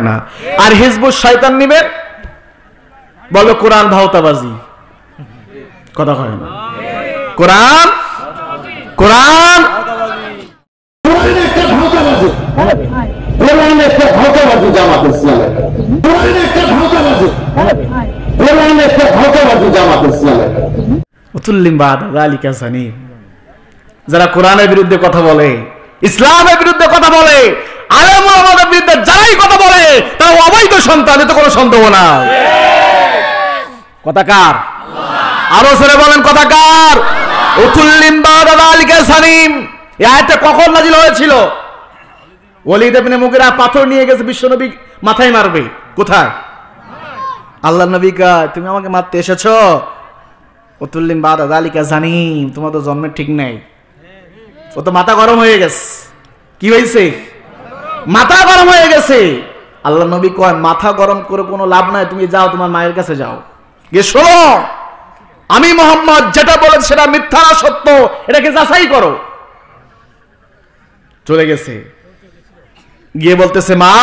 না। আর হিজবুত শয়তান নিবে বলো কোরআন ভাওতাবাজি, কথা কয় না। কোরআন কোরআন যারা কোরআনের বিরুদ্ধে কথা বলে, ইসলামের বিরুদ্ধে কথা বলে, আলেম ওলামাদের বিরুদ্ধে যারাই কথা বলে তারা অবৈধ সন্তান, এতে কোনো সন্দেহ না। কথা কার? আরো জোরে বলেন কথা কার? উতুল্লিম বাদা যালিকা সানিম। এই আয়াতটা কখন নাযিল হয়েছিল? ওলীদ ইবনে মুগীরা পাথর নিয়ে গেছে বিশ্বনবী মাথায় মারবে, কোথায়? আল্লাহর নবী কয় তুমি আমাকে মারতে এসেছো? উতুল্লিম বাদা যালিকা সানিম, তোমার তো জন্মের ঠিক নেই। ও তো মাথা গরম হয়ে গেছে। কি হয়েছে? মাথা গরম হয়ে গেছে। আল্লাহর নবী কয় মাথা গরম করে কোনো লাভ নাই, তুমি যাও তোমার মায়ের কাছে যাও, গিয়ে শোনো আমি মুহাম্মদ যেটা বলেছি সেটা মিথ্যা না সত্য, এটাকে যাচাই করো। চলে গেছে, গিয়ে বলতেছে মা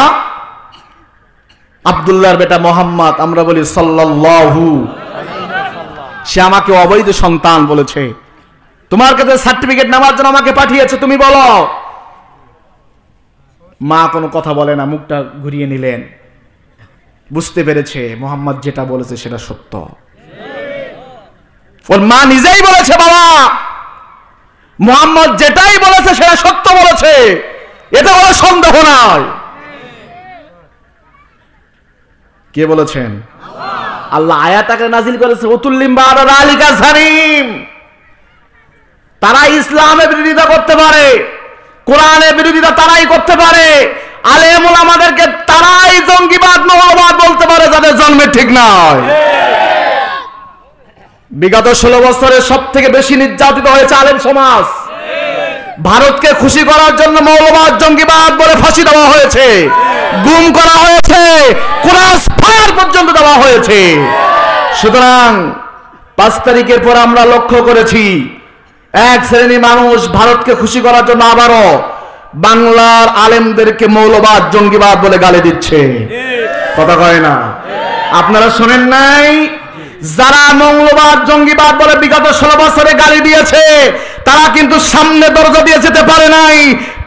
আব্দুল্লাহর বেটা মুহাম্মদ, আমরা বলি সাল্লাল্লাহু, সে আমাকে অবৈধ সন্তান বলেছে, তোমার কাছে সার্টিফিকেট নেওয়ার জন্য আমাকে পাঠিয়েছে, তুমি বলো। মা কোনো কথা বলে না, মুখটা ঘুরিয়ে নিলেন। বুঝতে পেরেছে মুহাম্মদ যেটা বলেছে সেটা সত্য। ওর মা নিজেই বলেছে বাবা মুহাম্মদ যেটাই বলেছে সেটা সত্য বলেছে, এতে কোনো সন্দেহ নাই। কে বলেছেন? আল্লাহ আয়াতটাকে নাজিল করেছে উতুল্লিম বাদা যালিকা সানিম। তারা ইসলামের বিরোধিতা করতে পারে, কোরআনের বিরোধিতা তারাই করতে পারে, আলেম ওলামাদেরকে তারাই জঙ্গিবাদ মৌলবাদ বলতে পারে যাদের জন্মের ঠিক নয়। বিগত 16 বছরে সব থেকে বেশি নির্যাতিত হয়েছে আলেম সমাজ। ভারতকে খুশি করার জন্য মৌলবাদ জঙ্গিবাদ বলে ফাঁসি দেওয়া হয়েছে, গুম করা হয়েছে, ক্রস ফায়ার পর্যন্ত দেওয়া হয়েছে। সুতরাং 5 তারিখের পর আমরা লক্ষ্য করেছি এক শ্রেণী মানুষ ভারতকে খুশি করার জন্য আবারও বাংলার আলেমদেরকে মৌলবাদ জঙ্গিবাদ বলে গালি দিচ্ছে, কথা কয় না। আপনারা শোনেন নাই? যারা মৌলবাদ জঙ্গিবাদ বলে বিগত 16 বছরে গালি দিয়েছে তারা কিন্তু সামনে দরজা দিয়ে যেতে পারে নাই,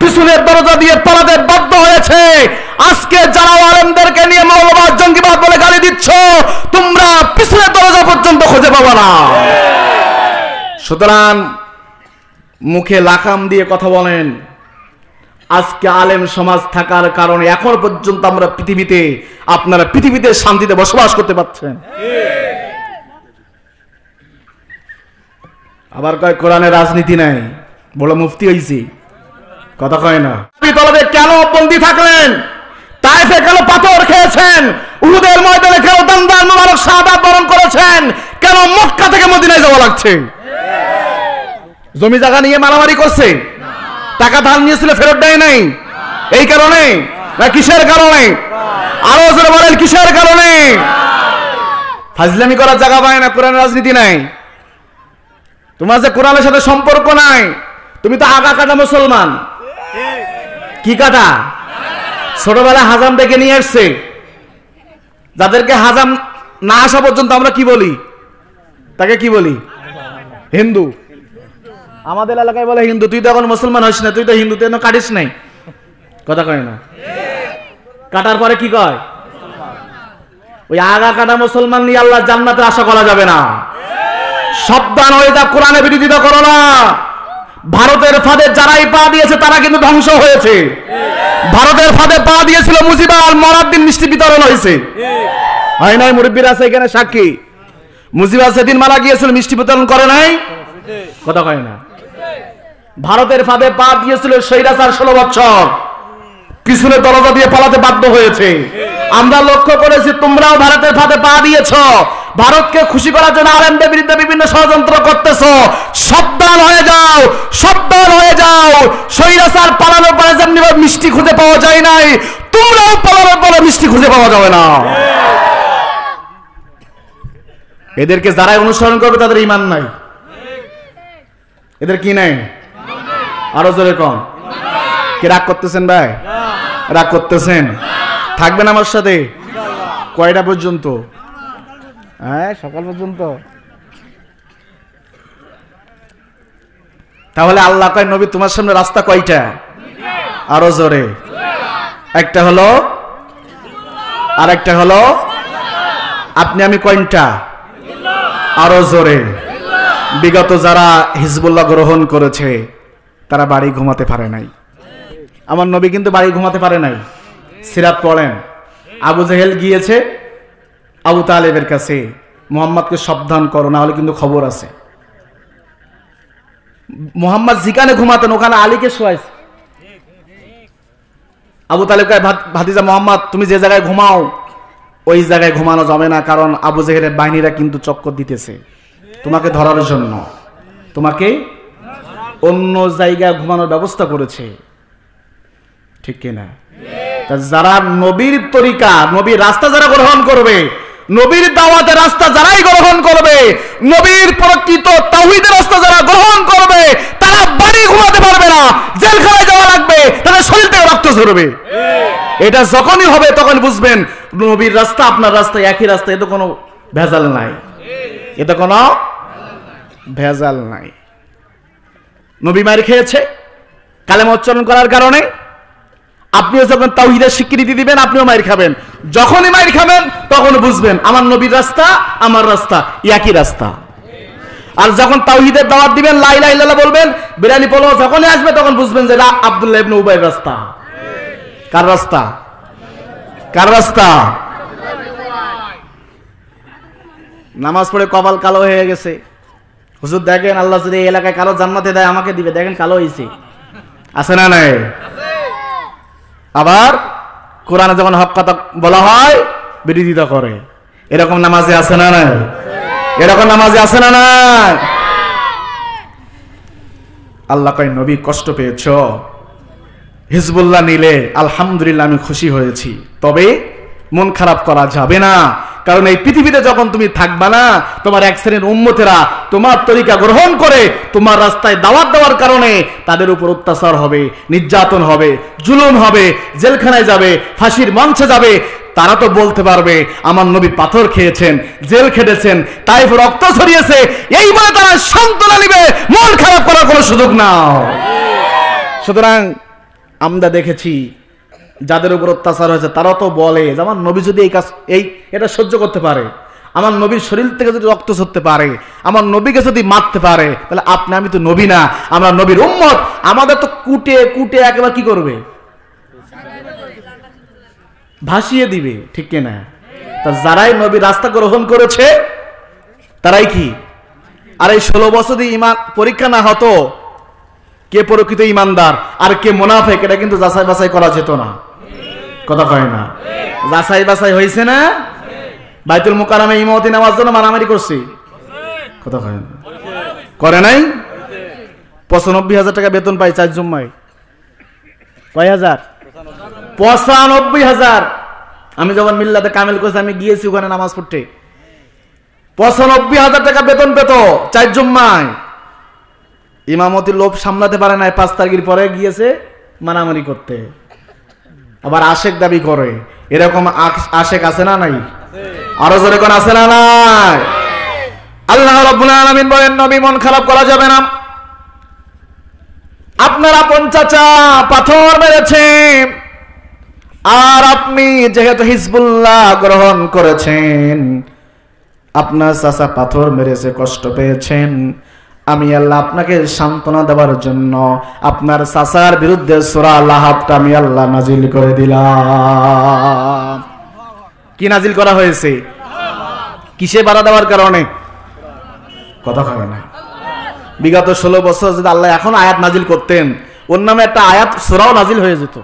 পিছনের দরজা দিয়ে পালাতে বাধ্য হয়েছে। আজকে যারা আলেমদেরকে নিয়ে মৌলবাদ জঙ্গিবাদ বলে গালি দিচ্ছ, তোমরা পিছনের দরজা পর্যন্ত খুঁজে পাবে না। সুতরাং মুখে লাকাম দিয়ে কথা বলেন। আজকে আলেম সমাজ থাকার কারণে এখন পর্যন্ত আমরা পৃথিবীতে, আপনারা পৃথিবীতে শান্তিতে বসবাস করতে পারছেন। আবার কয় কোরআনে রাজনীতি নাই, বড় মুফতি হইছি, কথা কয় না। তলবে কেন বন্দী থাকলেন? তায়েফে কেন পাথর খেয়েছেন? উহুদের ময়দানে কেন দান্দার মোবারক শাহাদাত বরণ করেছেন? কেন মক্কা থেকে মদিনায় যাওয়া লাগছে? জমি জায়গা নিয়ে মারামারি করছে, টাকা ধার নিয়েছিল ফেরত দেয় নাই, এই কারণে না কিসের কারণে? আরো জোরে বলেন কিসের কারণে? ফাজলামি করার জায়গা পায় না, কোরআন রাজনীতি নাই। তোমার যে কোরআনের সাথে সম্পর্ক নাই, তুমি তো আগা কাটা মুসলমান। কি কাটা? ছোটবেলা হাজাম ডেকে নিয়ে আসছে, যাদেরকে হাজাম না আসা পর্যন্ত আমরা কি বলি? তাকে কি বলি? হিন্দু। আমাদের এলাকায় বলে হিন্দু। তুই তো এখন মুসলমান হইস না, তুই তো হিন্দু, তুই কাটিস নাই, কথা কয় না। কাটার পরে কি কয়? ওই আগা কাটা মুসলমান নিয়ে আল্লাহ জান্নাতে আশা করা যাবে না। সাবধান হয়ে যা, কোরআনের বিরোধিতা করো না। ভারতের ফাঁদে যারাই পা দিয়েছে তারা কিন্তু ধ্বংস হয়েছে। ভারতের ফাঁদে পা দিয়েছিল মুজিবুর, মরার দিন মিষ্টি বিতরণ হয়েছে, হয় নাই? মুরব্বীরা আছে এখানে সাক্ষী। মুজিবুর সেদিন মারা গিয়েছিল, মিষ্টি বিতরণ করে নাই, কথা কয় না। ভারতের ফাঁদে পা দিয়েছিল স্বৈরাচার 16 বছর, পিছনে দরজা দিয়ে পালাতে বাধ্য হয়েছে। আমরা লক্ষ্য করেছি তোমরাও ভারতের ফাঁদে পা দিয়েছো, ভারতকে খুশি করার জন্য আলেমদের বিরুদ্ধে বিভিন্ন ষড়যন্ত্র করতেছো। সাবধান হয়ে যাও, সাবধান হয়ে যাও। স্বৈরাচার পালানোর পরে যেমনি মিষ্টি খুঁজে পাওয়া যায় নাই, তোমরাও পালানোর পরে মিষ্টি খুঁজে পাওয়া যাবে না। এদেরকে যারাই অনুসরণ করবে তাদের ঈমান নাই। এদের কি নাই? আরো জোরে কম। কি রাগ করতেছেন ভাই? রাগ করতেছেন? থাকবেন আমার সাথে? কয়টা পর্যন্ত? হ্যাঁ, সকাল পর্যন্ত। তাহলে আল্লাহ কয় নবী তোমার সামনে রাস্তা কয়টা? আরো জোরে। একটা হলো, আর একটা হলো আপনি আমি কয়টা? আরো জোরে। বিগত যারা হিজবুল্লাহ গ্রহণ করেছে তারা বাড়ি ঘুমাতে পারে নাই। আমার নবী কিন্তু বাড়ি ঘুমাতে পারে নাই। সিরাত পড়েন, আবু জেহেল গিয়েছে আবু তালেবের কাছে, মুহাম্মদকে সাবধান করো, না হলে কিন্তু খবর আছে। মুহাম্মদ যেখানে ঘুমাতেন ওখানে আলীকে শোয়াইছে। আবু তালেব কয়, ভাতিজা মুহাম্মদ তুমি যে জায়গায় ঘুমাও ওই জায়গায় ঘুমানো যাবে না, কারণ আবু জেহেলের বাহিনীরা কিন্তু চক্কর দিতেছে তোমাকে ধরার জন্য, তোমাকে অন্য জায়গায় ঘুমানোর ব্যবস্থা করেছে। ঠিক কিনা? যারা নবীর তরিকা, নবীর রাস্তা যারা গ্রহণ করবে, নবীর দাওয়াতের রাস্তা যারাই গ্রহণ করবে, নবীর প্রকৃত তাওহীদের রাস্তা যারা গ্রহণ করবে, তারা বাড়ি ঘুমাতে পারবে না, জেলখানায় যাওয়া লাগবে, তাদের শরীর থেকে রক্ত ঝরবে। এটা যখনই হবে তখন বুঝবেন নবীর রাস্তা আপনার রাস্তা একই রাস্তা, এতে কোনো ভেজাল নাই, এতে কোনো ভেজাল নাই। নবী মার খেয়েছে কালেমা উচ্চারণ করার কারণে, আপনিও যখন তাওহীদের স্বীকৃতি দিবেন আপনিও মাইর খাবেন। যখনই মাইর খাবেন তখন বুঝবেন আমার নবীর রাস্তা আমার রাস্তা একই রাস্তা। আর যখন তাওহীদের দাওয়াত দিবেন, লা ইলাহা ইল্লাল্লাহ বলবেন, বিরিয়ানি পোলাও যখনই আসবে তখন বুঝবেন যে এটা আব্দুল্লাহ ইবনে উবাইর রাস্তা। কার রাস্তা? কার রাস্তা? নামাজ পড়ে কপাল কালো হয়ে গেছে, হুজুর দেখেন আল্লাহ যদি এই এলাকায় কালো জান্নাতে দেয় আমাকে দিবে, দেখেন কালো হয়েছে, আছে না নাই? আবার কোরআনে যখন হক কথা বলা হয় বিরোধিতা করে। এরকম নামাজে আছে না নাই? এরকম নামাজে আছে না নাই? আল্লাহ কয় নবী কষ্ট পেয়েছো, হিজবুল্লাহ নিলে আলহামদুলিল্লাহ আমি খুশি হয়েছি, তবে মন খারাপ করা যাবে না, কারণ এই পৃথিবীতে যখন তুমি থাকবা না, তোমার এক শ্রেণীর উম্মতেরা তোমার তরিকা গ্রহণ করে তোমার রাস্তায় দাওয়াত দেওয়ার কারণে তাদের উপর অত্যাচার হবে, নির্যাতন হবে, জুলুম হবে, জেলখানায় যাবে, ফাঁসির মঞ্চে যাবে। তারা তো বলতে পারবে আমার নবী পাথর খেয়েছেন, জেল খেটেছেন, তাইফ রক্ত ছড়িয়েছে, এই বলে তারা সান্ত্বনা নিবে, মন খারাপ করার কোনো সুযোগ নাও। সুতরাং আমরা দেখেছি যাদের উপর অত্যাচার হয়েছে তারা তো বলে যে আমার নবী যদি এই কাজ এটা সহ্য করতে পারে, আমার নবীর শরীর থেকে যদি রক্ত ঝরতে পারে, আমার নবীকে যদি মারতে পারে, তাহলে আপনি আমি তো নবী না, আমরা নবীর উম্মত, আমাদের তো কুটে কুটে একেবারে কি করবে? ভাসিয়ে দিবে। ঠিক কিনা? তা যারাই নবীর রাস্তা গ্রহণ করেছে তারাই কি? আর এই 16 বছর যদি ঈমান পরীক্ষা না হতো কে প্রকৃত ঈমানদার আর কে মুনাফিক, এটা কিন্তু যাচাই বাছাই করা যেত না। কথা কয় না? যাচাই বাছাই হয়েছে না? বাইতুল মুকাররমে ইমামতি নামাজ জন্য মারামারি করছি, কথা কয় না? করে নাই? 95,000 টাকা বেতন পাই 4 জুম্মায়। কয় হাজার? 95,000। আমি যখন মিল্লাতে কামেল করছি আমি গিয়েছি ওখানে নামাজ পড়তে, 95,000 টাকা বেতন পেত 4 জুম্মায়। ইমামতির লোভ সামলাতে পারে নাই, 5 তারিখের পরে গিয়েছে মারামারি করতে, আবার আশেক দাবি করে। এরকম আশেক আছে না নাই? আরো জোরে কোন আছে না নাই? আল্লাহ রাব্বুল আলামিন বলেন নবী মন খারাপ করা যাবে না। আপনার আপন চাচা পাথর মেরেছে, আর আপনি যেহেতু হিজবুল্লাহ গ্রহণ করেছেন, আপনার চাচা পাথর মেরেছে, কষ্ট পেয়েছেন, আমি আল্লাহ আপনাকে সান্ত্বনা দেওয়ার জন্য আপনার চাচার বিরুদ্ধে সূরা লাহাবটা আমি আল্লাহ নাজিল করে দিলাম। কি নাজিল করা হয়েছে? কিসে বাধা দেওয়ার কারণে? কথা কয় না? বিগত 16 বছর যদি আল্লাহ এখন আয়াত নাজিল করতেন, ওর নামে একটা আয়াত সূরাও নাজিল হয়ে যেত।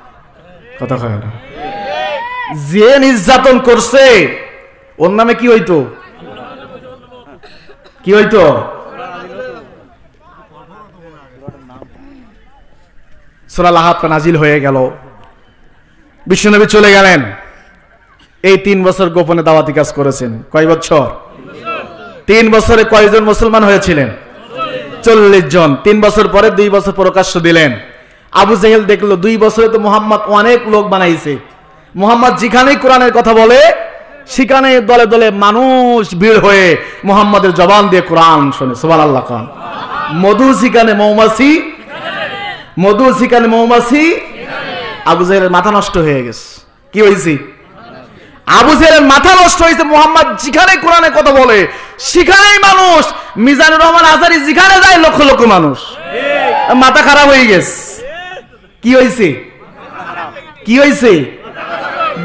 কথা কয় না? যে নির্যাতন করছে ওর নামে কি হইতো? কি হইতো? সূরা লাহাব নাজিল হয়ে গেল, বিশ্বনবী চলে গেলেন। এই 3 বছর গোপনে দাওয়াতি কাজ করেছেন। কয় বছর? 3 বছরে কয়জন মুসলমান হয়েছিলেন? 40 জন। 3 বছর পরে 2 বছর প্রকাশ্য দিলেন। আবু জেহেল দেখলো 2 বছরে তো মুহাম্মদ অনেক লোক বানাইছে, মুহাম্মদ যেখানেই কোরআনের কথা বলে সেখানে দলে দলে মানুষ ভিড় হয়ে মুহাম্মাদের জবান দিয়ে কোরআন শোনে। সুবহানাল্লাহ খান। মধু সেখানে মৌমাছি, মধু সেখানে মৌমাছি। আবু জাহেলের মাথা নষ্ট হয়ে গেছে। কি হয়েছে? আবু জাহেলের মাথা নষ্ট হয়েছে। মুহাম্মদ যেখানে কোরআনে কথা বলে সেখানেই মানুষ, মিজানুর রহমান আজহারী যেখানে যায় লক্ষ লক্ষ মানুষ, মাথা খারাপ হয়ে গেছে। কি হয়েছে? কি হয়েছে?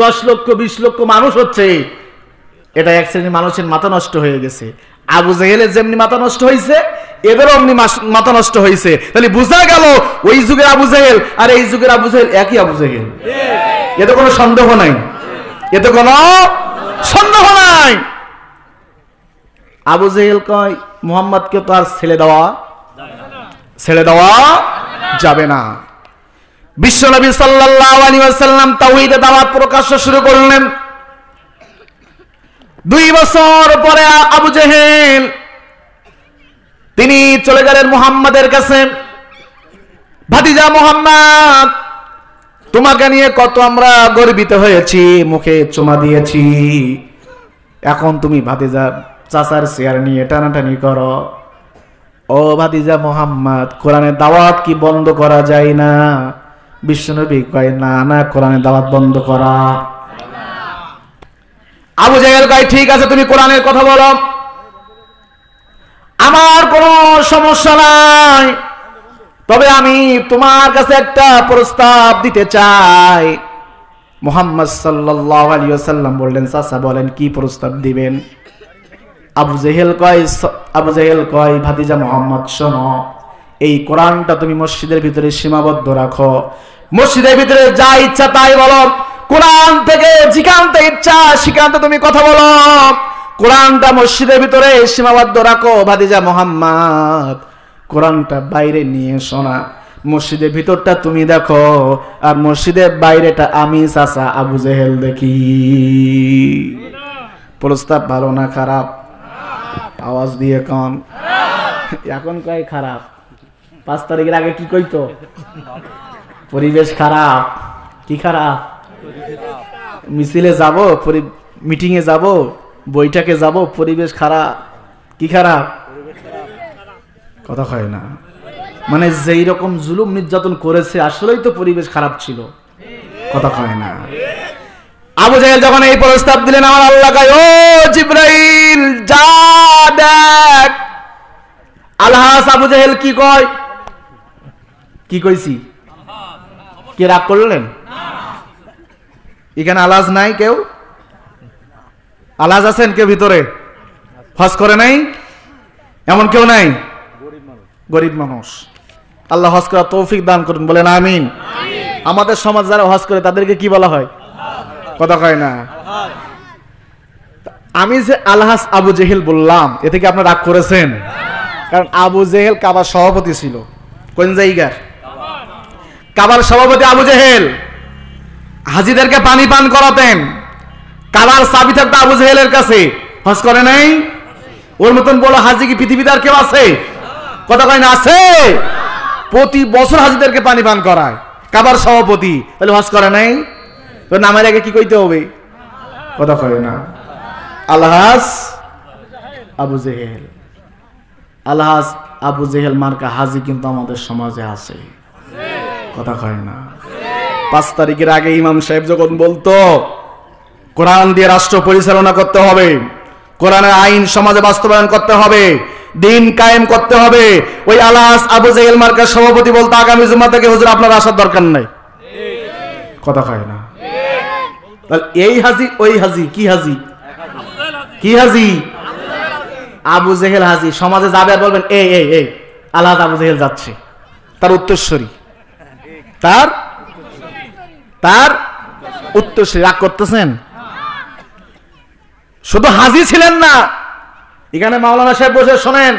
10 লক্ষ 20 লক্ষ মানুষ হচ্ছে, এটা এক শ্রেণীর মানুষের মাথা নষ্ট হয়ে গেছে। আবু জাহেলের যেমনি মাথা নষ্ট হয়েছে এদেরও অমনি মাথা নষ্ট হয়েছে। তাহলে বোঝা গেল ওই যুগের আবু জাহেল আর এই যুগের আবু জাহেল একই আবু জাহেল। এতে কোনো সন্দেহ নাই, এতে কোনো সন্দেহ নাই। আবু জাহেল কয় মুহাম্মদকে তো আর ছেড়ে দেওয়া যাবে না। বিশ্বনবী সাল্লাল্লাহু আলাইহি ওয়াসাল্লাম তাওহীদের দাওয়াত প্রকাশ শুরু করলেন। 2 বছর পরে আবু জাহেল তিনি চলে গেলেন মুহাম্মাদের কাছে। ভাতিজা মুহাম্মদ, তোমাকে নিয়ে কত আমরা গর্বিত হয়েছি, মুখে চুমা দিয়েছি, এখন তুমি ভাতিজা চাচার চেয়ার নিয়ে টানাটানি করো। ও ভাতিজা মুহাম্মদ, কোরআনের দাওয়াত কি বন্ধ করা যায় না? বিশ্বনবী কয় না না, কোরআনের দাওয়াত বন্ধ করা। আবু জাহেল কয় ঠিক আছে, তুমি কোরআনের কথা বলো, আমার কোনো সমস্যা নাই, তবে আমি তোমার কাছে একটা প্রস্তাব দিতে চাই। মুহাম্মদ সাল্লাল্লাহু আলাইহি ওয়াসাল্লাম বললেন চাচা বলেন কি প্রস্তাব দিবেন? আবু জাহেল কয় ভাতিজা মুহাম্মদ শোনো, এই কোরআনটা তুমি মসজিদের ভিতরে সীমাবদ্ধ রাখো, মসজিদের ভিতরে যা ইচ্ছা তাই বলো, কোরআন থেকে যেখানতে ইচ্ছা সেখানতে তুমি কথা বলো, কোরআনটা মসজিদের ভিতরে সীমাবদ্ধ রাখো। ভাতিজা মুহাম্মদ, কোরআনটা বাইরে নিয়ে শোনা, মসজিদের ভিতরটা তুমি দেখো আর মসজিদের বাইরেটা আমি চাচা আবু জাহেল দেখি। প্রস্তাব ভালো না খারাপ? আওয়াজ দিয়ে কম। এখন কয় খারাপ, 5 তারিখের আগে কি কইতো? পরিবেশ খারাপ। কি খারাপ? মিছিলে যাব, মিটিং এ যাব, বৈঠকে যাব, পরিবেশ খারাপ। কি খারাপ? কথা হয় না। মানে যেই রকম জুলুম নির্যাতন করেছে আসলেই তো পরিবেশ খারাপ ছিল। কথা হয় না। আবু জাহেল যখন এই প্রস্তাব দিলেন, আমার আল্লাহ কয় ও জিবরাইল যা দেখ। আলহাস আবু জাহেল কি কয়? কি কইছি? কে রাগ করলেন? এখানে আলাজ নাই কেউ? আলাজ আছেন কেউ ভিতরে? হজ করে নাই এমন কেউ নাই? গরিব মানুষ। আল্লাহ হজ করার তৌফিক দান করুন, বলেন আমিন। আমাদের সমাজ যারা হজ করে তাদেরকে কি বলা হয়? কথা কয় না। আমি যে আলহাস আবু জাহেল বললাম এ থেকে আপনারা রাগ করেছেন? কারণ আবু জাহেল কাবার সভাপতি ছিল। কোন জায়গার? কাবার সভাপতি আবু জাহেল। হাজিদেরকে পানি পান করাতেন। কাবার চাবি থাকতো আবু জাহেলের কাছে। হজ করে নাই? ওর মতন বড় হাজি কি পৃথিবীতে আর কেউ আছে? কথা কয় না আছে? প্রতি বছর হাজিদেরকে পানি পান করায় কাবার সভাপতি। তাহলে হজ করে নাই? তো নামের আগে কি কইতে হবে? কথা কয় না। আলহাস আবু জাহেল। আলহাস আবু জাহেল মার্কা হাজি কিন্তু আমাদের সমাজে আছে। কথা কয় না। 5 তারিখের আগে ইমাম সাহেব যখন বলতো কোরআন দিয়ে রাষ্ট্র পরিচালনা করতে হবে, কোরআনের আইন সমাজে বাস্তবায়ন করতে হবে, দিন কায়েম করতে হবে, ওই আলহাস আবু জাহেল মার্কার সভাপতি বলতো আগামী জুমা থেকে হুজুর আপনার আসার দরকার নাই। কথা কয় না। এই হাজি ওই হাজি। কি হাজি? কি হাজি? আবু জাহেল হাজি। সমাজে যাবে আর বলবেন এই এই এই আলহাস আবু জাহেল যাচ্ছে, তার উত্তরসূরি, তার উত্তরসূরি। রাগ করতেছেন? শুধু হাজি ছিলেন না, এখানে মাওলানা সাহেব বসে শোনেন,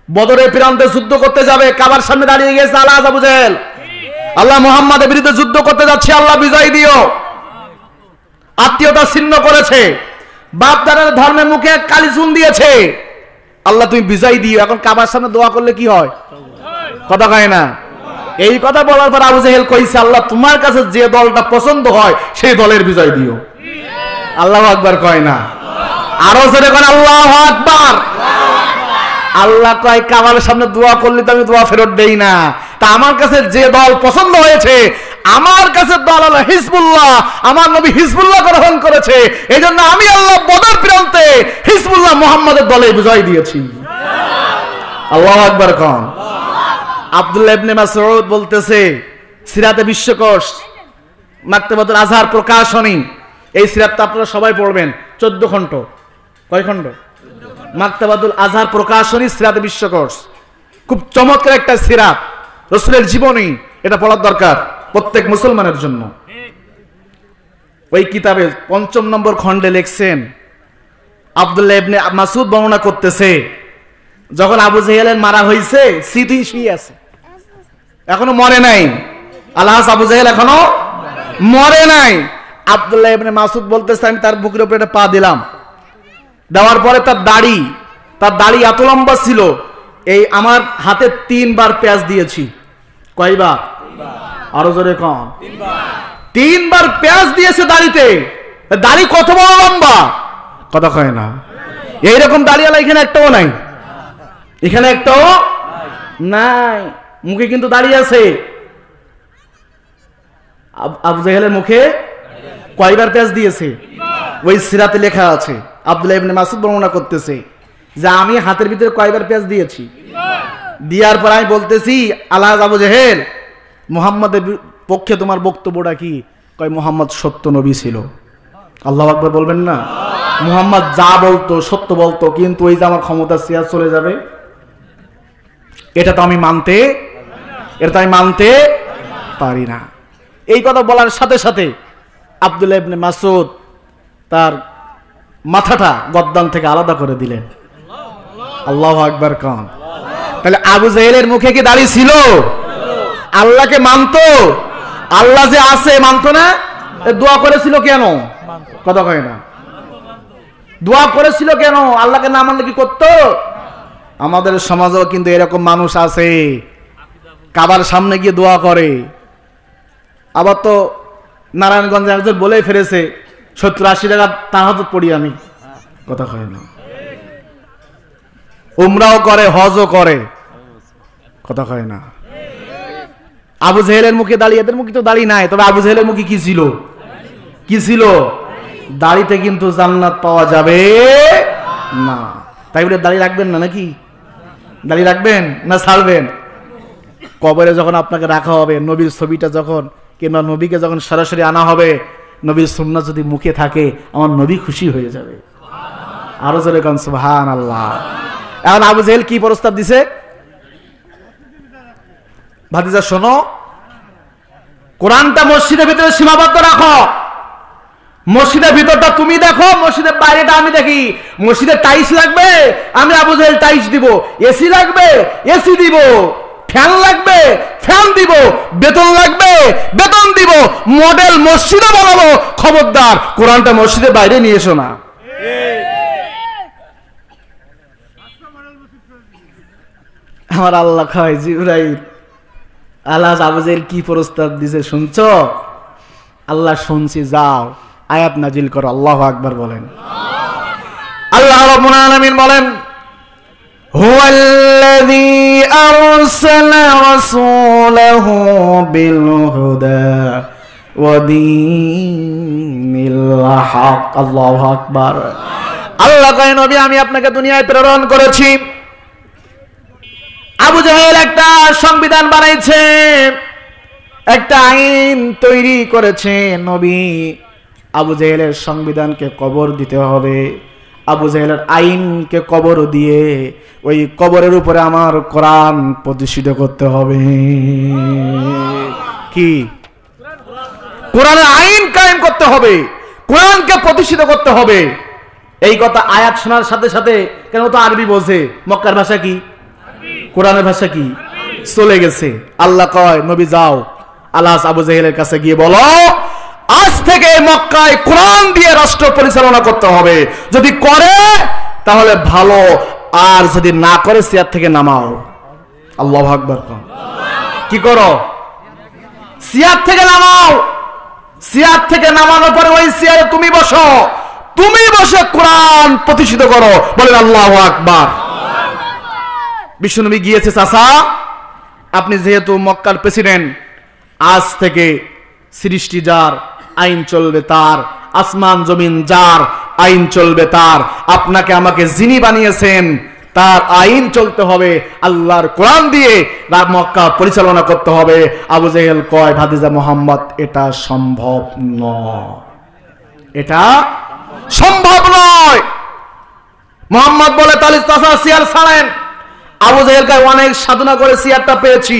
বদরের প্রান্তে যুদ্ধ করতে যাবে, কাবার সামনে দাঁড়িয়ে গেছে আলহাস আবু জাহেল। আল্লাহ মুহাম্মাদের বিরুদ্ধে যুদ্ধ করতে যাচ্ছে, আল্লাহ বিজয় দিও। আত্মীয়তা ছিন্ন করেছে, বাপ দাদার ধর্মের মুখে কালি চুন দিয়েছে, আল্লাহ তুমি বিজয় দিও। এখন কাবার সামনে দোয়া করলে কি হয়? কথা কয় না। এই কথা বলার পর আবু জেহেল কইছে, আল্লাহ তোমার কাছে যে দলটা পছন্দ হয় সেই দলের বিজয় দিও। আল্লাহু আকবার কয় না? আরো জোরে কোন আল্লাহু আকবার। আল্লাহ কয় কাবার সামনে দোয়া করলে তো আমি দোয়া ফেরত দেই না, তা আমার কাছে যে দল পছন্দ হয়েছে, আমার কাছে দল হলো হিজবুল্লাহ, আমার নবী হিজবুল্লাহ গ্রহণ করেছে, এইজন্য আমি আল্লাহ বদর প্রান্তে হিজবুল্লাহ মুহাম্মাদের দলে বিজয় দিয়েছি। আল্লাহু আকবার কোন। আব্দুল্লাহ ইবনে মাসউদ বলতেছে, সিরাতে বিশ্বকোষ মাকতাবাতুল আজহার প্রকাশনী, এই সিরাতটা আপনারা সবাই পড়বেন, 14 খণ্ড। কয় খণ্ড? মাকতাবাতুল আজহার প্রকাশনী সিরাতে বিশ্বকোষ, খুব চমৎকার একটা সিরাত, রাসূলের জীবনী, এটা পড়ার দরকার প্রত্যেক মুসলমানের জন্য। ওই কিতাবে 5 নম্বর খণ্ডে লিখছেন, আব্দুল্লাহ ইবনে মাসউদ বর্ণনা করতেছে, যখন আবু জেহেলের মারা হয়েছে, স্মৃতি শুয়ে আছে, এখনো মরে নাই। আল্লাহ আবু জেহেল এখনো মরে নাই। আব্দুল্লাহ ইবনে মাসউদ বলতেছে, আমি তার বুকের উপরে একটা পা দিলাম, দেওয়ার পরে তার দাড়ি এত লম্বা ছিল, এই আমার হাতে 3 বার পেঁয়াজ দিয়েছি। কয়বার? আরো জোরে কম। 3 বার পেঁয়াজ দিয়েছে দাড়িতে। দাড়ি কত বড় লম্বা, কথা কয় না? এইরকম দাড়িওয়ালা এখানে একটাও নাই, এখানে একটাও নাই। মুখে কিন্তু দাঁড়িয়ে আছে। আবু জেহেলের মুখে কয়বার পেঁয়াজ দিয়েছে? ওই সিরাতে লেখা আছে। আব্দুল্লাহ ইবনে মাসউদ বর্ণনা করতেছে যে আমি হাতের ভিতরে কয়বার পেঁয়াজ দিয়েছি, দেওয়ার পর আমি বলতেছি, আল্লাহ আবু জেহেল, মুহাম্মাদের পক্ষে তোমার বক্তব্যটা কি? কয় মুহাম্মদ সত্য নবী ছিল। আল্লাহু আকবার বলবেন না? মুহাম্মদ যা বলতো সত্য বলতো, কিন্তু ওই যে আমার ক্ষমতা শেয়ার চলে যাবে, এটা তো আমি মানতে পারি না। এই কথা বলার সাথে সাথে আব্দুল্লাহ ইবনে মাসউদ তার মাথাটা গর্দান থেকে আলাদা করে দিলেন। আল্লাহু আকবার কান। তাহলে আবু জেহেলের মুখে কি দাড়ি ছিল? আল্লাহকে মানতো, আল্লাহ যে আছে মানতো না। দোয়া করেছিল কেন? কথা কয় না? দোয়া করেছিল কেন? আল্লাহকে না মানলে কি করতো? আমাদের সমাজেও কিন্তু এরকম মানুষ আছে, কাবার সামনে গিয়ে দোয়া করে। আবার তো নারায়ণগঞ্জে একজন বলেই ফেলেছে, 70-80 টাকা তাহাজ্জুদ পড়ি আমি। কথা কয় না? উমরাও করে, হজও করে। কথা কয় না? আবু জেহেলের মুখে দাড়ি, এদের মুখে তো দাড়ি নাই, তবে আবু জেহেলের মুখে কি ছিল? কি ছিল? দাড়িতে কিন্তু জান্নাত পাওয়া যাবে না। তাই বলে দাড়ি রাখবেন না নাকি? দাড়ি রাখবেন না ছাড়বেন? কবরে যখন আপনাকে রাখা হবে, নবীর ছবিটা যখন কিংবা নবীকে যখন সরাসরি আনা হবে, নবীর সুন্নাত যদি মুখে থাকে, আমার নবী খুশি হয়ে যাবে। আরো জোরে কোন সুবহানাল্লাহ। এখন আবু জেহেল কি প্রস্তাব দিছে? ভাতিজা শোনো, কোরআনটা মসজিদের ভিতরে সীমাবদ্ধ রাখো। মসজিদের ভিতরটা তুমি দেখো, মসজিদের বাইরেটা আমি দেখি। মসজিদের টাইলস লাগবে, আমি আবু জেহেল টাইলস দিব। এসি লাগবে, এসি দিব। ফ্যান লাগবে, ফ্যান দিব। বেতন লাগবে, বেতন দিব। মডেল মসজিদে বানাবো। খবরদার কোরআনটা মসজিদের বাইরে নিয়ে এসো না। আমার আল্লাহ খায় জিবরাইল, আল্লাহ আবু জেহেল কি প্রস্তাব দিছে শুনছো? আল্লাহ শুনছি, যাও আয়াত নাজিল করো। আল্লাহু আকবার বলেন। আল্লাহ রাব্বুল আলামিন বলেন, হুয়াল্লাযী আরসালা রাসূলাহু বিল হুদা ওয়া দীনিল হক। আল্লাহু আকবার। আল্লাহ কয়, নবী আমি আপনাকে দুনিয়ায় প্রেরণ করেছি। আবু জেহেল একটা সংবিধান বানাইছে, একটা আইন তৈরি করেছে। নবী আবু জেহেলের সংবিধানকে কবর দিতে হবে, আবু জেহেলের আইনকে কবর দিয়ে ওই কবরের উপরে আমার কোরআন প্রতিষ্ঠিত করতে হবে। কি? কোরআনের আইন কায়েম করতে হবে, কোরআনকে প্রতিষ্ঠিত করতে হবে। এই কথা আয়াত শোনার সাথে সাথে, কেন তো আরবি বোঝে, মক্কার ভাষা কি, কোরআনের ভাষা কি, চলে গেছে। আল্লাহ কয়, নবী যাও আল্লাহ আবু জেহেলের কাছে গিয়ে বলো, আজ থেকে মক্কায় কোরআন দিয়ে রাষ্ট্র পরিচালনা করতে হবে। যদি করে তাহলে ভালো, আর যদি না করে চেয়ার থেকে নামাও। আল্লাহু আকবার। কি করো? চেয়ার থেকে নামাও। চেয়ার থেকে নামানোর পরে ওই চেয়ারে তুমি বসো, তুমি বসে কোরআন প্রতিষ্ঠিত করো। বলেন আল্লাহু আকবার। বিশ্বনবী গিয়েছে, চাচা আপনি যেহেতু মক্কার প্রেসিডেন্ট, আজ থেকে সৃষ্টি যার, আইন চলবে তার, আসমান জমিন যার, আইন চলবে তার। আপনাকে আমাকে যিনি বানিয়েছেন তার আইন চলতে হবে, আল্লাহর কোরআন দিয়ে মক্কা পরিচালনা করতে হবে। আবু জেহেল কয়, ভাতিজা মোহাম্মদ এটা সম্ভব নয়, এটা সম্ভব নয়। মোহাম্মদ বলে, তাহলে চাচা চেয়ার ছাড়েন। আবু জেহেল কয়, অনেক সাধনা করে চেয়ারটা পেয়েছি,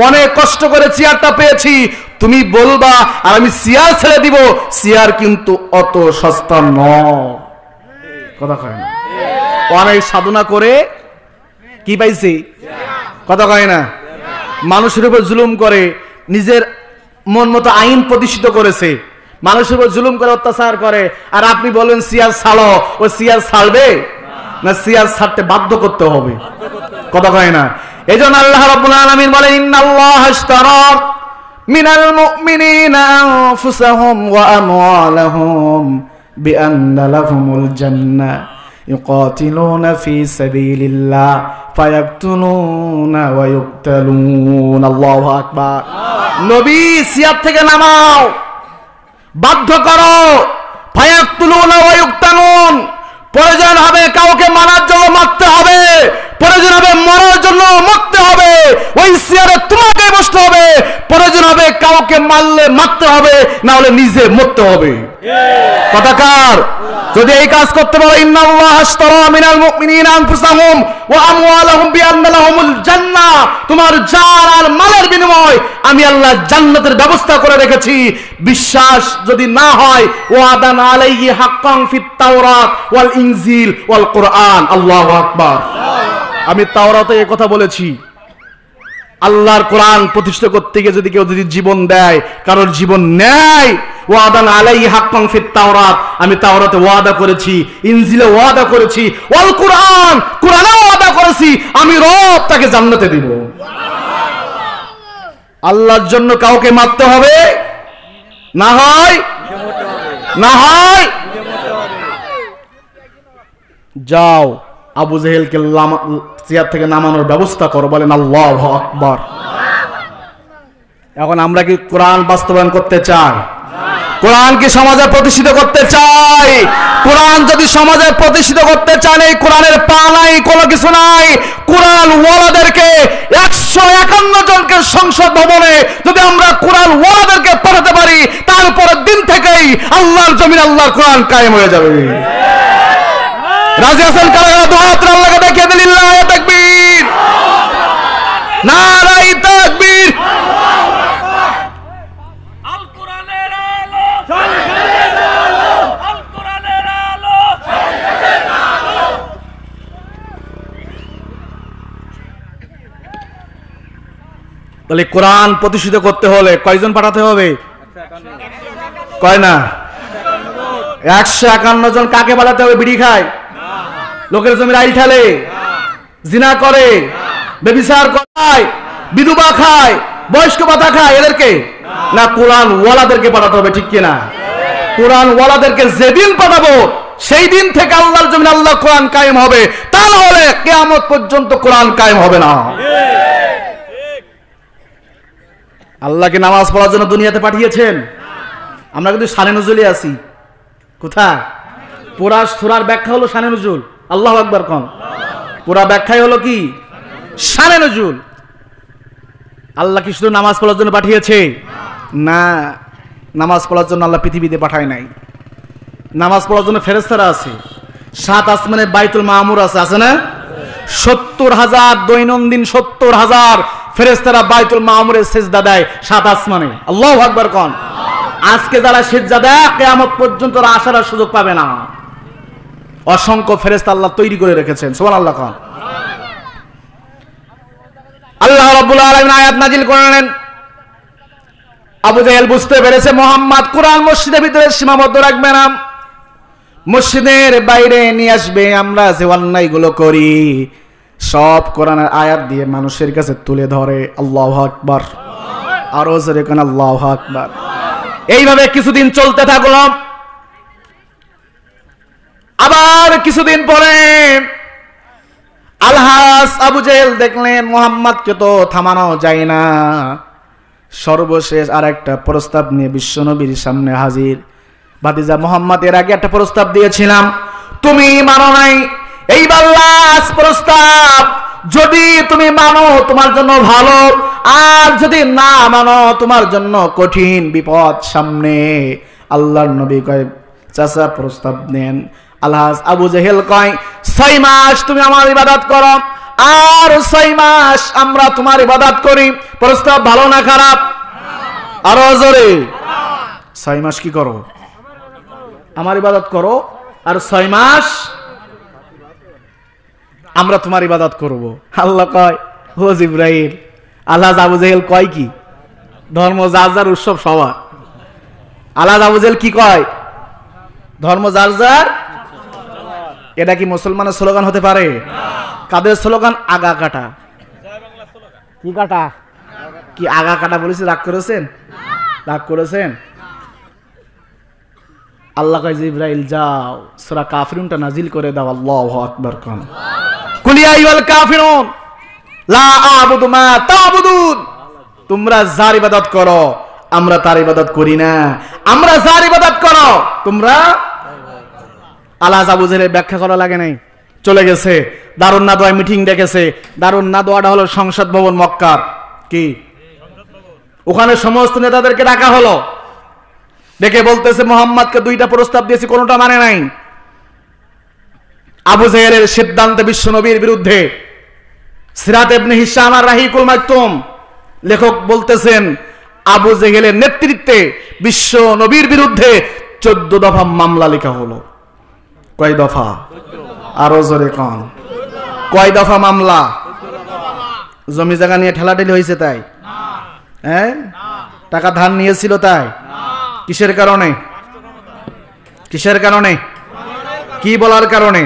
অনেক কষ্ট করে চেয়ারটা পেয়েছি, তুমি বলবা আর আমি চেয়ার ছেড়ে দিব, চেয়ার কিন্তু অত সস্তা নয়। কথা কয় না? অনেক সাধনা করে কি পাইছি? কথা কয় না? মানুষের উপর জুলুম করে নিজের মন মতো আইন প্রতিষ্ঠিত করেছে, মানুষের উপর জুলুম করে, অত্যাচার করে, আর আপনি বলেন চেয়ার ছাড়ো, ও চেয়ার ছাড়বে না? চেয়ার ছাড়তে বাধ্য করতে হবে। কথা কয় না? এজন্য আল্লাহ রাব্বুল আলামিন বলেন, ইন্নাল্লাহা আশতারা মিনাল মুমিনিনা আনফুসাহুম ওয়া আমওয়ালাহুম বিআন্না লাহুমুল জান্নাহ ইউকাতিলুনা ফি সাবিলিল্লাহ ফায়াকতুলুনা ওয়া ইউকতালুন। আল্লাহু আকবার। নবী চেয়ার থেকে নামাও, বাধ্য করো। ফায়াকতুলুনা ওয়া ইউকতালুন, প্রয়োজন হবে কাউকে মারার জন্য মারতে হবে, প্রয়োজন হবে মরার জন্য মরতে হবে, ওই চেয়ারে তোমাকে বসতে হবে, প্রয়োজন হবে কাউকে মারলে মারতে হবে, না হলে নিজে মরতে হবে। কথাকার যদি এই কাজ করতে পারো, ইন্নাল্লাহা আশতারা মিনাল মুমিনিনা আনফুসাহুম ওয়া আমওয়ালাহুম বিআন্না লাহুমুল জান্নাহ, তোমার জান আর মালের বিনিময় আমি আল্লাহ জান্নাতের ব্যবস্থা করে রেখেছি। বিশ্বাস যদি না হয়, ওয়াদান আলাইহি হাক্কান ফিত তাওরাত ওয়াল ইনজিল ওয়াল কুরআন। আল্লাহু আকবার। আমি তাওরাতে এই কথা বলেছি, আল্লাহর কোরআন প্রতিষ্ঠা করতে গিয়ে যদি কেউ জীবন দেয়, কারোর জীবন নেয়, ওয়াদান আলাইহি হাক্কান ফিত তাওরাত, আমি তাওরাতে ওয়াদা করেছি, ইনজিলে ওয়াদা করেছি, ওয়াল কুরআন, কুরআনে ওয়াদা করেছি, আমি রব তাকে জান্নাতে দিব। আল্লাহর জন্য কাউকে মারতে হবে, না হয় যাও আবু জেহেলকে চেয়ার থেকে নামানোর ব্যবস্থা করো। বলেন আল্লাহু আকবার। এখন আমরা কি কোরআন বাস্তবায়ন করতে চাই? কোরআন কি সমাজে প্রতিষ্ঠিত করতে চাই? কোরআন যদি সমাজে প্রতিষ্ঠিত করতে চান, এই কোরআনের পা নাই, কোনো কিছু নাই। কোরআন ওয়ালাদেরকে 151 জনকে সংসদ ভবনে যদি আমরা কোরআন ওয়ালাদেরকে পাঠাতে পারি, তারপরের দিন থেকেই আল্লাহর জমিন আল্লাহর কোরআন কায়েম হয়ে যাবে। রাজি আছেন কারা? দুহাত আল্লাহকে দেখিয়ে দিন, লিল্লাহি তাকবীর, নারায়ে তাকবীর। আল কোরআনের আলো, সংসদের আলো, আল কোরআনের আলো, সংসদের আলো। তাহলে কোরআন প্রতিষ্ঠিত করতে হলে কয়জন পাঠাতে হবে? কয় না? 151 জন। কাকে পাঠাতে হবে? বিড়ি খায়, লোকের জমির আইল ঠেলে, জিনা করে, ব্যভিচার করায়, বিধবা খায়, বয়স্ক ভাতা খায়, এদেরকে না, কোরআন ওয়ালাদেরকে পাঠাতে হবে। ঠিক কিনা? কোরআন ওয়ালাদেরকে যেদিন পাঠাবো, সেই দিন থেকে আল্লাহর জমিন আল্লাহ কোরআন কায়েম হবে, তা না হলে কিয়ামত পর্যন্ত কোরআন কায়েম হবে না। আল্লাহকে নামাজ পড়ার জন্য দুনিয়াতে পাঠিয়েছেন, আমরা কিন্তু শানে নজুলে আছি। কোথায়? পুরা সূরার ব্যাখ্যা হলো শানে নজুল। আল্লাহু আকবার কোন? পুরা ব্যাখ্যাই হলো কি? শানে নজুল। আল্লাহ কি শুধু নামাজ পড়ার জন্য পাঠিয়েছে? না, নামাজ পড়ার জন্য আল্লাহ পৃথিবীতে পাঠায় নাই। নামাজ পড়ার জন্য ফেরেশতারা আছে, 7 আসমানে বাইতুল মামুর আছে না? 70,000 দৈনন্দিন 70,000 ফেরেশতারা বাইতুল মামুরে সিজদা দেয় 7 আসমানে। আল্লাহু আকবার কোন? আজকে যারা সিজদা দেয়, কিয়ামত পর্যন্ত আসার সুযোগ পাবে না। অসংখ্য ফেরেশতা আল্লাহ তৈরি করে রেখেছেন। সুবহানাল্লাহ কোন? আল্লাহ রাব্বুল আলামিন আয়াত নাজিল করলেন। আবু জাহেল বুঝতে পেরেছে মুহাম্মদ কোরআন মসজিদের ভিতরে সীমাবদ্ধ রাখবে না, মসজিদের বাইরে নিয়ে আসবে। আমরা যে অন্যায়গুলো করি সব কোরআনের আয়াত দিয়ে মানুষের কাছে তুলে ধরে। আল্লাহু আকবার, আরো জোরে কোন আল্লাহু আকবার। এইভাবে কিছুদিন চলতে থাকলো। আবার কিছুদিন পরে আলহাস আবু জেহেল দেখলেন মুহাম্মদকে তো থামানো যায় না। সর্বশেষ আর একটা প্রস্তাব নিয়ে বিশ্বনবীর সামনে হাজির। ভাতিজা মুহাম্মদ, এর আগে একটা প্রস্তাব দিয়েছিলাম, তুমি মানো নাই। এইবার লাস্ট প্রস্তাব, যদি তুমি মানো তোমার জন্য ভালো, আর যদি না মানো তোমার জন্য কঠিন বিপদ সামনে। আল্লাহর নবী কয়, চাচা প্রস্তাব নেন। আলহাজ আবু জেহেল কয়, 6 মাস তুমি আমার ইবাদত করো, আর 6 মাস আমরা তোমার ইবাদত করি। প্রস্তাব ভালো না খারাপ? আরো জোরে। 6 মাস কি করো? আমার ইবাদত করো, আর 6 মাস আমরা তোমার ইবাদত করব। আল্লাহ কয়, ও জিবরাইল, আলহাজ আবু জেহেল কয় কি? ধর্ম যার যার, উৎসব সবার। আলহাজ আবু জেহেল কি কয়? ধর্ম যার যার। এটা কি মুসলমানের স্লোগান হতে পারে? কাদের স্লোগান? আগা কাটা। কি কাটা? কি আগা কাটা বলেছি? রাগ করেছেন? রাগ করেছেন? আল্লাহ কয়, জিবরাইল যাও সূরা কাফিরুনটা নাজিল করে দাও। আল্লাহু আকবার। কোন কুল ইয়া আইয়ুহাল কাফিরুন লা আ'বুদু মা তা'বুদুন, তোমরা যার ইবাদত করো আমরা তার ইবাদত করি না। আমরা যার ইবাদত করো তোমরা। আলহাজ আবু জেহেলের ব্যাখ্যা করা লাগে নাই, চলে গেছে। দারুন নাদওয়ায় মিটিং ডেকেছে। দারুন নাদওয়াটা হলো সংসদ ভবন মক্কার। কি? ওখানে সমস্ত নেতাদেরকে ডাকা হলো। ডেকে বলতেছে, মুহাম্মদকে 2টা প্রস্তাব দিয়েছি, কোনোটা মানে নাই। আবু জেহেলের সিদ্ধান্তে বিশ্বনবীর বিরুদ্ধে। সিরাত ইবনে হিশাম আর রাহিকুল মাকতুম লেখক বলতেছেন, আবু জেহেলের নেতৃত্বে বিশ্ব নবীর বিরুদ্ধে 14 দফা মামলা লেখা হলো। কয় দফা? আরো জোরে কোন। কয় দফা মামলা? জমি জায়গা নিয়ে ঠেলাঠেলি হয়েছে তাই? হ্যাঁ, টাকা ধার নিয়েছিল তাই? কিসের কারণে? কিসের কারণে? কি বলার কারণে?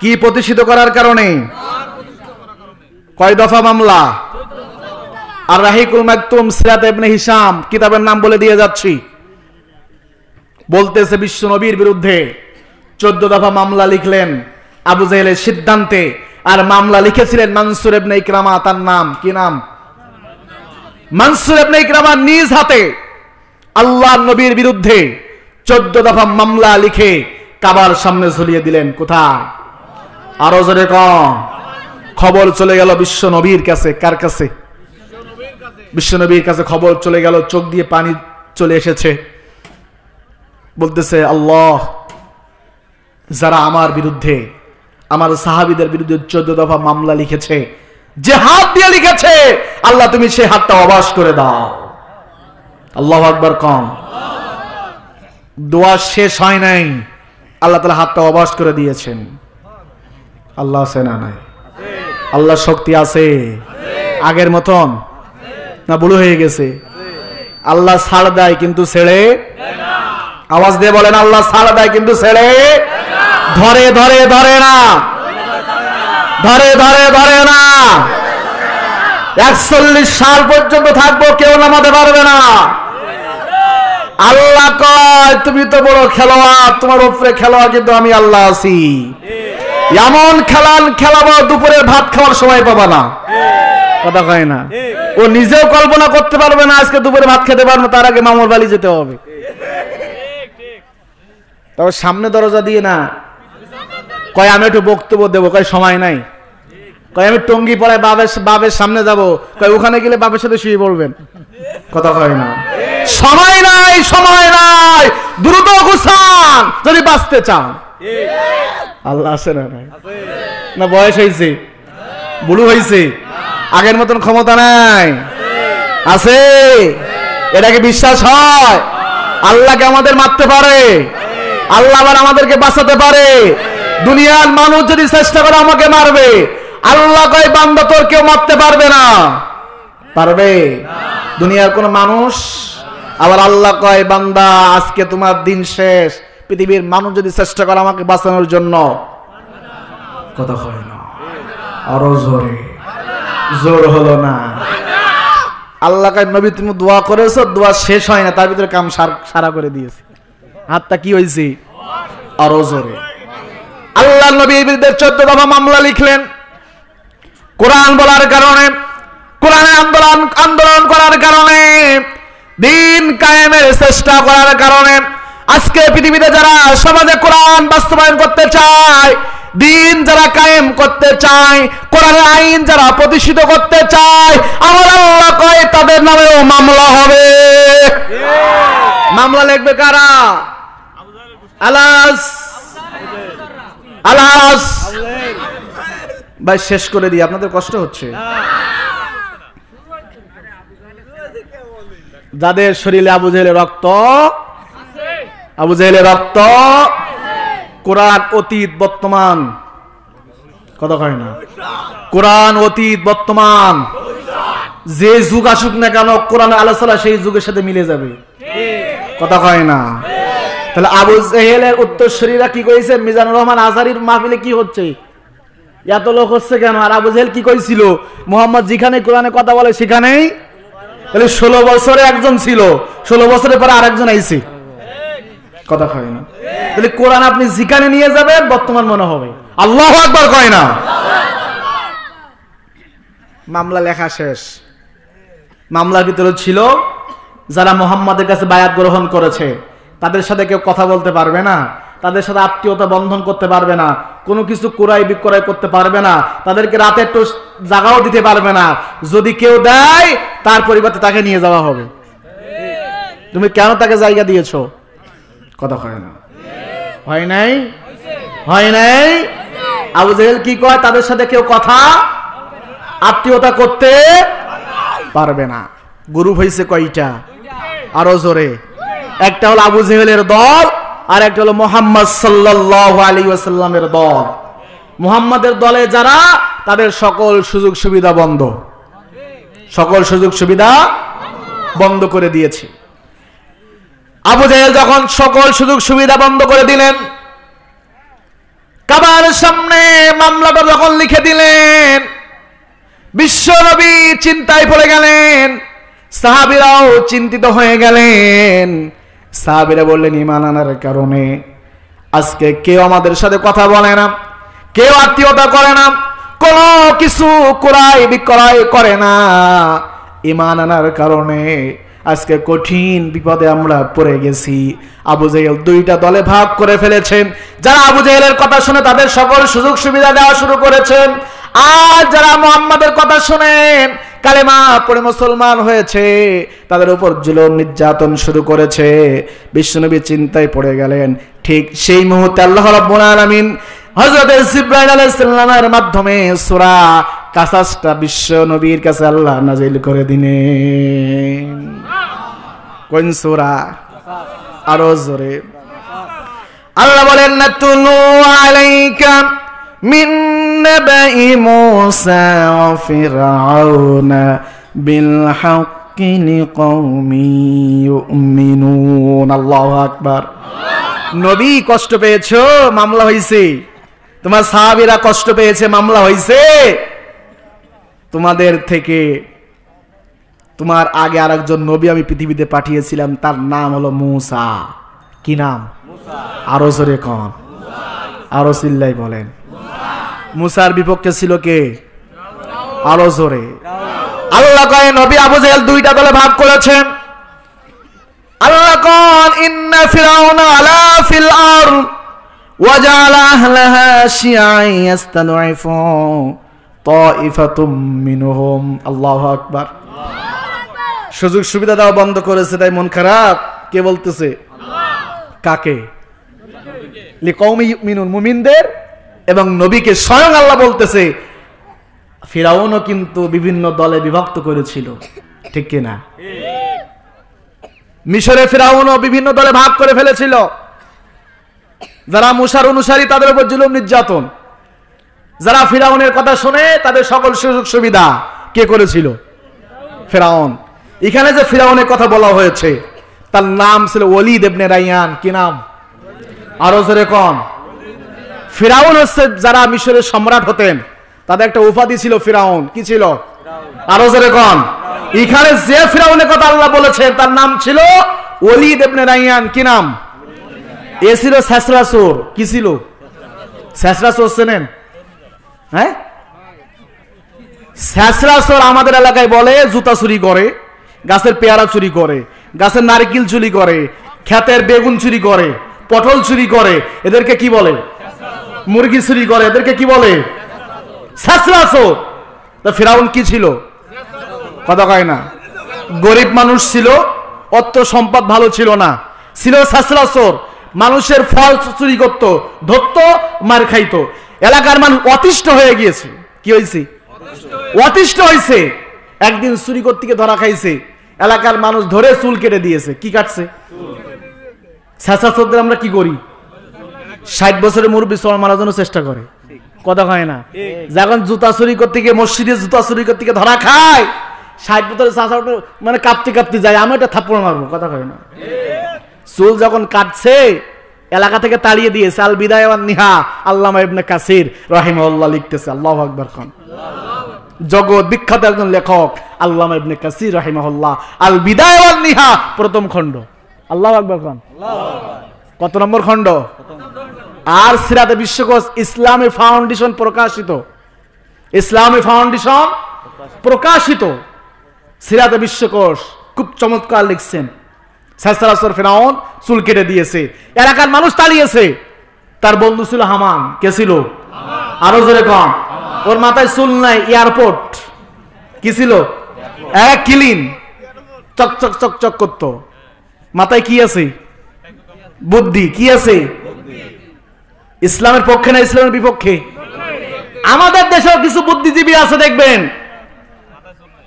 কি প্রতিষ্ঠিত করার কারণে? কয় দফা মামলা? আর রাহিকুল মাকতুম সিরাত ইবনে হিশাম কিতাবের নাম বলে দিয়ে যাচ্ছি, বলতেছে বিশ্ব নবীর বিরুদ্ধে 14 দফা মামলা লিখলেন আবু জেহেলের সিদ্ধান্তে। আর মামলা লিখেছিলেন মানসুর ইবনে ইকরামা। তার নাম কি? নাম মানসুর ইবনে ইকরামা। নিজ হাতে আল্লাহর নবীর বিরুদ্ধে 14 দফা মামলা লিখে কাবার সামনে ঝুলিয়ে দিলেন। কোথায়? আরো জোরে কম। খবর চলে গেল বিশ্ব নবীর কাছে। কার কাছে? বিশ্ব নবীর কাছে খবর চলে গেল। চোখ দিয়ে পানি চলে এসেছে। বলতেছে, আল্লাহ, যারা আমার বিরুদ্ধে, আমার সাহাবীদের বিরুদ্ধে 14 দফা মামলা লিখেছে, যে হাত দিয়ে লিখেছে, আল্লাহ তুমি সেই হাতটা অবাস করে দাও। আল্লাহু আকবার। কম। দোয়া শেষ হয় নাই, আল্লাহ তাআলা হাতটা অবাস করে দিয়েছেন। আল্লাহ আছে না নাই? আল্লাহ শক্তি আছে আগের মতন না বুড়ো হয়ে গেছে? আল্লাহ ছাড় দেয় কিন্তু ছেড়ে। আওয়াজ দিয়ে বলেন, আল্লাহ ছাড় দেয় কিন্তু ছেড়ে। ধরে ধরে ধরে না, ধরে ধরে ধরে না। 41 সাল পর্যন্ত থাকবো, কেউ নামাতে পারবে না। আল্লাহ কয়, তুমি তো বড় খেলোয়াড়, তোমার উপরে খেলোয়াড় কিন্তু আমি আল্লাহ আছি। এমন খেলাবো দুপুরের ভাত খাওয়ার সময় পাবা না। কথা কয় না? ও নিজেও কল্পনা করতে পারবে না আজকে দুপুরে ভাত খেতে পারবে, তার আগে মামুর বাড়ি যেতে হবে। তবে সামনে দরজা দিয়ে না, কয় আমি একটু বক্তব্য দেবো, কয় সময় নাই। কয় আমি টঙ্গি পরে বাবের সামনে যাব, কয় ওখানে গেলে বাবের সাথে শুয়ে পড়বেন। কথা কয় না? সময় নাই, সময় নাই, দ্রুত গুছান যদি বাঁচতে চান। আল্লাহ আছে না নাই? না বয়স হয়েছে, বুড়ো হয়েছে, আগের মতন ক্ষমতা নাই? আছে। এটাকে বিশ্বাস হয়? আল্লাহকে আমাদের মারতে পারে, আল্লাহ আবার আমাদেরকে বাঁচাতে পারে। দুনিয়ার মানুষ যদি চেষ্টা করে আমাকে মারবে, আল্লাহ কয় বান্দা তোর কেউ মারতে পারবে না। পারবে? দুনিয়ার কোন মানুষ? আবার আল্লাহ কয় বান্দা আজকে তোমার দিন শেষ, পৃথিবীর মানুষ যদি চেষ্টা করে আমাকে বাঁচানোর জন্য। কথা হয় না? আরো জোরে, জোর হলো না। আল্লাহ কয় নবী তুমি দোয়া করেছো, দোয়া শেষ হয় না, তার ভিতরে কাম সারা করে দিয়েছে। হাতটা কি হয়েছে? আরো জোরে। আল্লাহ নবীর বিরুদ্ধে 14 দফা মামলা লিখলেন। কোরআন বলার কারণে, কোরআনে আন্দোলন করার কারণে, দিন কায়েমের চেষ্টা করার কারণে আজকে পৃথিবীতে যারা সমাজে কোরআন বাস্তবায়ন করতে চায়, দিন যারা কায়েম করতে চায়, কোরআনের আইন যারা প্রতিষ্ঠিত করতে চায়, আমার আল্লাহ কয় তাদের নামেও মামলা হবে। মামলা লিখবে কারা? আলাস আলাস। ভাই শেষ করে দিই, আপনাদের কষ্ট হচ্ছে। যাদের শরীরে আবু জেহেলের রক্ত, আবু জেহেলের রক্ত, কোরআন অতীত বর্তমান, কথা কয় না, কোরআন অতীত বর্তমান, যে যুগ আসুক না কেন কোরআন আলোচনা সেই যুগের সাথে মিলে যাবে, কথা কয় না। তাহলে আবু জেহেলের উত্তরসূরিরা কি কইছে? মিজানুর রহমান আজহারীর মাহফিলে কি হচ্ছে, এত লোক হচ্ছে কেন? আর আবু জেহেল কি কইছিল? মুহাম্মদ যেখানে কোরআনে কথা বলে সেখানেই। তাহলে 16 বছরে একজন ছিল, 16 বছরের পরে আরেকজন আইছে, কথা কয় না। তাহলে কোরআন আপনি যেখানে নিয়ে যাবেন বর্তমান মনে হবে। আল্লাহু আকবার কয় না। মামলা লেখা শেষ। মামলার ভিতরে ছিল যারা মুহাম্মাদের কাছে বায়াত গ্রহণ করেছে, তাদের সাথে কেউ কথা বলতে পারবে না, তাদের সাথে আত্মীয়তা বন্ধন করতে পারবে না, কোনো কিছু ক্রয় বিক্রয় করতে পারবে না, তাদেরকে রাতে একটু জায়গাও দিতে পারবে না। যদি কেউ দেয় তার পরিবর্তে তাকে নিয়ে যাওয়া হবে। তুমি কেন তাকে জায়গা দিয়েছো? কথা হয় না, হয় নাই, হয় নাই। আবু জেহেল কি কয়? তাদের সাথে কেউ কথা আত্মীয়তা করতে পারবে না। গ্রুপ হয়েছে কয়টা? আরো জোরে। একটা হলো আবু জেহেলের দল, আর একটা হলো মুহাম্মদ সাল্লাল্লাহু আলাইহি ওয়াসাল্লামের দল। মুহাম্মাদের দলে যারা, তাদের সকল সুযোগ সুবিধা বন্ধ, সকল সুযোগ সুবিধা বন্ধ করে দিয়েছে। আবু জেহেল যখন সকল সুযোগ সুবিধা বন্ধ করে দিলেন, কাবার সামনে মামলাটা যখন লিখে দিলেন, বিশ্ব নবী চিন্তায় পড়ে গেলেন, সাহাবীরাও চিন্তিত হয়ে গেলেন। সাহাবীরা বললেন, ঈমান আনার কারণে আজকে কেউ আমাদের সাথে কথা বলে না, কেউ আত্মীয়তা করে না, কোনো কিছু ক্রয় বিক্রয় করে না। ঈমান আনার কারণে আজকে কঠিন বিপদে আমরা পড়ে গেছি। আবু জেহেল 2টা দলে ভাগ করে ফেলেছেন। যারা আবু জেহেলের কথা শুনে তাদের সকল সুযোগ সুবিধা দেওয়া শুরু করেছেন, আর যারা মুহাম্মাদের কথা শুনে কালেমা পড়ে মুসলমান হয়েছে, তাদের উপর জুলুম নির্যাতন শুরু করেছে। বিশ্বনবী চিন্তায় পড়ে গেলেন। ঠিক সেই মুহূর্তে আল্লাহ রাব্বুল আলামিন হযরত জিবরাইল আলাইহিস সালামের মাধ্যমে সূরা কাসাসটা বিশ্ব নবীর কাছে আল্লাহ নাযিল করে দিলেন। কোন সূরা? আরো জোরে। আল্লাহ বলেন, নাতুলু আলাইকা মিন নাবাই মূসা ওয়া ফিরআউনা বিল হাক্কি লিকাওমি ইউমিনুন। আল্লাহু আকবার। নবী কষ্ট পেয়েছো, মামলা হইছে। তোমার সাহাবীরা কষ্ট পেয়েছে, মামলা হইছে। তোমাদের থেকে, তোমার আগে আরেকজন নবী আমি পৃথিবীতে পাঠিয়েছিলাম, তার নাম হলো মূসা। কি নাম? আরো জোরে কোন, আরো চিল্লাই বলেন। মূসার বিপক্ষে ছিল কে? আরো জোরে। আল্লাহ কয় নবী আবু জেহেল 2টা দলে ভাগ করেছেন। আল্লাহ কোন, ইন্না ফিরাউনা আলা ফিল আরদ ওয়া জাআলা আহলাহা শিয়া'আন ইস্তাদঈফু তাইফাতুম মিনহুম। আল্লাহু আকবার। সুযোগ সুবিধা দেওয়া বন্ধ করেছে, তাই মন খারাপ। কে বলতেছে? কাকে? লিকাওমি ইউমিনুন, মুমিনদের। এবং নবীকে স্বয়ং আল্লাহ বলতেছে। ফিরাউনও কিন্তু বিভিন্ন দলে বিভক্ত করেছিল, ঠিক কিনা? মিশরে ফিরাউনও বিভিন্ন দলে ভাগ করে ফেলেছিল। যারা মূসার অনুসারী তাদের উপর জুলুম নির্যাতন, যারা ফিরাউনের কথা শুনে তাদের সকল সুযোগ সুবিধা কে করেছিল? ফিরাউন। এখানে যে ফিরাউনের কথা বলা হয়েছে তার নাম ছিল ওলীদ ইবনে রাইয়ান। কি নাম? আরো জোরে কোন। ফিরাউন হচ্ছে যারা মিশরের সম্রাট হতেন তাদের একটা উপাধি ছিল ফিরাউন। কি ছিল? আরো জোরে কোন। এখানে যে ফিরাউনের কথা আল্লাহ বলেছেন তার নাম ছিল ওলীদ ইবনে রাইয়ান। কি নাম? এ ছিল ছেঁচড়া চোর। কি ছিল? ছেঁচড়া চোর চেনেন? হ্যাঁ, ছেঁচড়া চোর আমাদের এলাকায় বলে জুতা চুরি করে, গাছের পেয়ারা চুরি করে, গাছের নারকেল চুরি করে, ক্ষেতের বেগুন চুরি করে, পটল চুরি করে। এদেরকে কি বলে? মুরগি চুরি করে। এদেরকে কি বলে? ছেঁচড়া চোর। তা ফিরাউন কি ছিল? কথা কয় না। গরিব মানুষ ছিল, অর্থ সম্পদ ভালো ছিল না, ছিল ছেঁচড়া চোর। মানুষের ফল চুরি করতো, ধরতো, মার খাইতো। এলাকার মানুষ অতিষ্ঠ হয়ে গিয়েছে। কি হয়েছে? অতিষ্ঠ হয়েছে। একদিন চুরি করতে গিয়ে ধরা খাইছে। এলাকার মানুষ ধরে চুল কেটে দিয়েছে। কি কাটছে? ছেঁচড়া চোরদের আমরা কি করি? 60 বছরের মুরব্বী চল মারার জন্য চেষ্টা করে। কথা হয় না। যখন জুতা চুরি করতে গিয়ে, মসজিদে জুতা চুরি করতে গিয়ে ধরা খায়, 60 বছরের চাচা মানে কাঁপতে কাঁপতে যায়, আমি এটা থাপ্পড় মারবো। কথা হয় না। চুল যখন কাটছে, এলাকা থেকে তাড়িয়ে দিয়েছে। আল বিদায় ওয়ান নিহা আল্লামা ইবনে কাসির রাহিমাহুল্লাহ লিখতেছে। আল্লাহু আকবার খান। জগৎ বিখ্যাত একজন লেখক আল্লামা ইবনে কাসির রাহিমাহুল্লাহ, আল বিদায় ওয়ান নিহা প্রথম খণ্ড। আল্লাহু আকবার খান। কত নম্বর খণ্ড? আর সিরাতে বিশ্বকোষ ইসলামী ফাউন্ডেশন প্রকাশিত। ইসলামী ফাউন্ডেশন প্রকাশিত সিরাতে বিশ্বকোষ খুব চমৎকার লিখছেন। ছেঁচড়া চোর ফিরাউন চুল কেটে দিয়েছে, এলাকার মানুষ তাড়িয়েছে। তার বন্ধু ছিল হামান। কে ছিল? আরো জোরে কম। ওর মাথায় চুল নাই, এয়ারপোর্ট। কি ছিল? এক ক্লিন, চকচক চকচক করতো। মাথায় কি আছে? বুদ্ধি। কি আছে? ইসলামের পক্ষে না ইসলামের বিপক্ষে? আমাদের দেশেও কিছু বুদ্ধিজীবী আছে, দেখবেন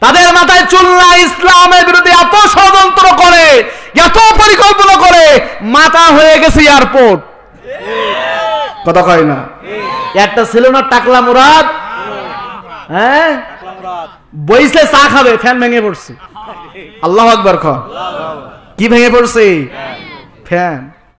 তাদের মাথায় চুল নাই, ইসলামের বিরুদ্ধে এত ষড়যন্ত্র করে, এত পরিকল্পনা করে, মাথা হয়ে গেছে এয়ারপোর্ট। কথা কয় না। একটা ছিল না টাকলা মুরাদ, হ্যাঁ, বইসে চা খাবে, ফ্যান ভেঙে পড়ছে। আল্লাহু আকবার। কি ভেঙে পড়ছে? ফ্যান।